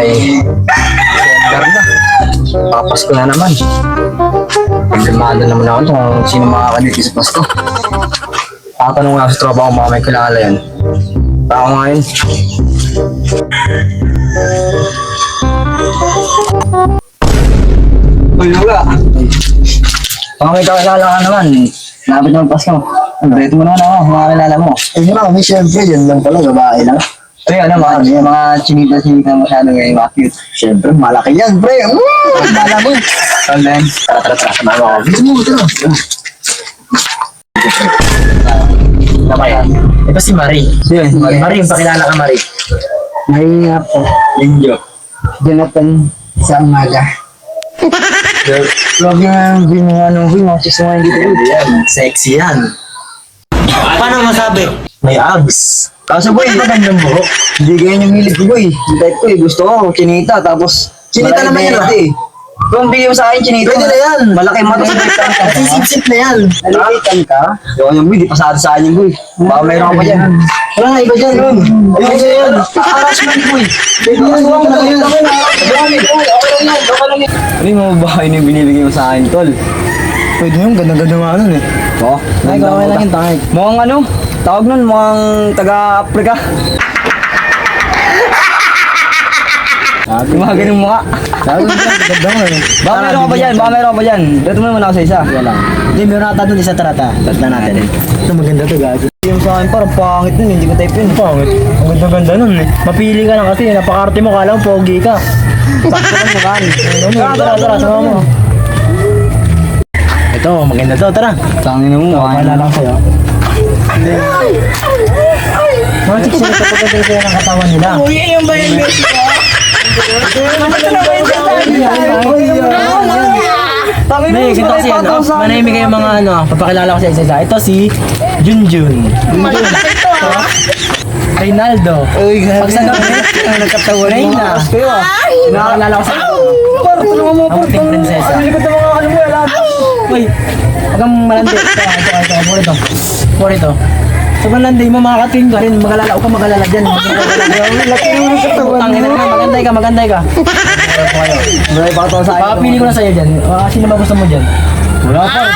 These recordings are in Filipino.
ay December na. Papasko na naman. Pagdamada naman ako kung sino makakadito sa Pasko. Tatanong nga sa tropa kung baka may kilala yan. Tao nga yun. Uy, Lula. Baka may kakilala ka naman. Napit naman Pasko. Dito mo naman ako, mga kilala mo. Eh, marami, siyempre, yan lang pala, babae lang. Ay, ano, mga chinita-chinita masyado ngayon, mga cute. Siyempre, malaki yan, pre. Bala mo. So then, tara, sumama ako. Dito mo, ito. Ito si Marie. Yan, Marie, pakilala ka, Marie. Maria po. Linjo. Jonathan sa umaga. Love yung mga sisumayin dito. Yan, sexy yan. Paano masabi? May abs. Kaso boy, magandang buhok. Hindi ganyan yung hilig ko boy. Yung type ko gusto ko, chinita, tapos... Chinita naman yan, eh. Kung bigay mo sa akin, chinita. Pwede na yan. Malaki mata sa bigtan ka. Sisip-sip na yan. Nalikitan ka? Yung yung boy, di pasado sa akin yung boy. Baka mayroon ka pa dyan. Wala na, iba dyan. Ayun sa yan. Aras mo ni boy. Pwede ka suwang na yun. Ano yung mga bahay na yung binibigay mo sa akin, tol? Pwede yung ganda-ganda nga nun eh. Oo. Ay, kaway lang yung tangit. Mukhang ano? Tawag nun, mukhang taga-Afrika. Yung mga ganyung mukha. Sabi mo yan, ganda nga eh. Baka meron ka ba dyan? Baka meron ka ba dyan? Dito mo naman ako sa isa. Wala. Hindi, meron ata doon isa tarata. Tatla natin eh. Ito maganda to, gago. Yung sa akin parang pangit nun, hindi ko type yun. Pangit. Ang ganda-ganda nun eh. Mapili ka lang kasi, napakarte mo, kala mo pogi ka. Sakto lang naman. Tara, sama mo. Ito, maganda to, tara. Tangin na mo, Wala lang sa'yo. Mga chicks sila kapag ganda sila ng katawan nila. Uy, yung ba yung best ko? May, ganito kasi ano, manahimik kayo mga ano, papakilala ko sa isa-isa. Ito si Junjun. Malaki ito ah. Reynaldo. Pag sa gabi, nagkatawa Reyna. Nakakilala ko sa ang puting prinsesa. Uy, huwag kang malandi. Ito, por ito. So malandi mo makakating ka rin, magalala ka magalala dyan. Tangin na magantay ka. Maray pa ito sa akin. Papili ko na sa'yo dyan. Sino ba gusto mo dyan? Wala pa.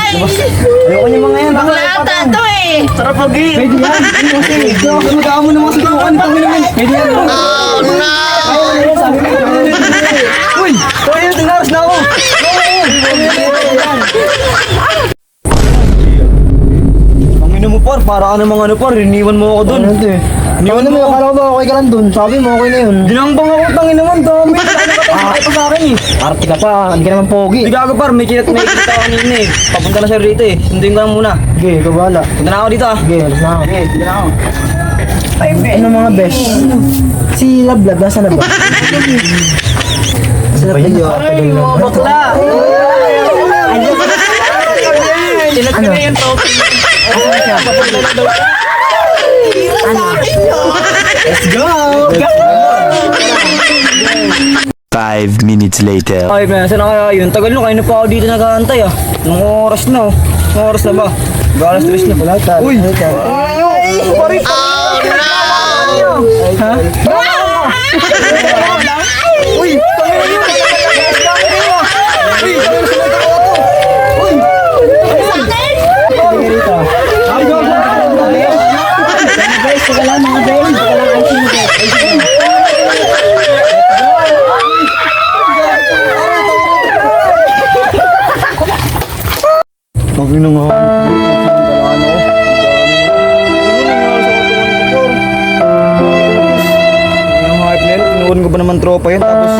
Ayoko niyo mga yan. Bakla ata ito eh. Sarap pag-i. Pwede yan. Kamagkaan mo naman sa tukan. Tangin naman. Pwede yan. Oh no! Sabi ko. Uy! Uy! Tinaras na ako. Ang ino mo par. Para ka namang ano par. Iniwan mo ako dun. Iniwan mo, akala ko ba okay ka lang dun? Sabi mo okay na yun. Dinambang ako. Tangin naman. Dami. Nakakatay pa sa akin eh. Arte ka pa, hindi ka naman pogi. Hindi gago par. May kita ako kanina eh. Papunta na siya rito eh. Sundin ko lang muna. Sige, ikaw bahala. Punta na ako dito ah. Sige, alas na ako. Okay, sige na ako. Ano mga best? Si Lablab, nasa na ba? Nasa na ba yun? Ay, mga bakla. Sinat ko na yung trophy. Let's go! 5 minutes later. Ay, saan na kaya yun? Tagal na, kayo na pa ako dito nag-aantay ah. Nung oras na oh. Nung oras na ba? Galas 3 na. Wala ka. Uy! Pari! Ha? Uy! Tangin na yun! Uy! Uy! Sige rito. Ay, go! Guys, sige lang mga guys. Sige lang ang sinigang. Pagin na nga. Inuwan ko pa naman tropa yun tapos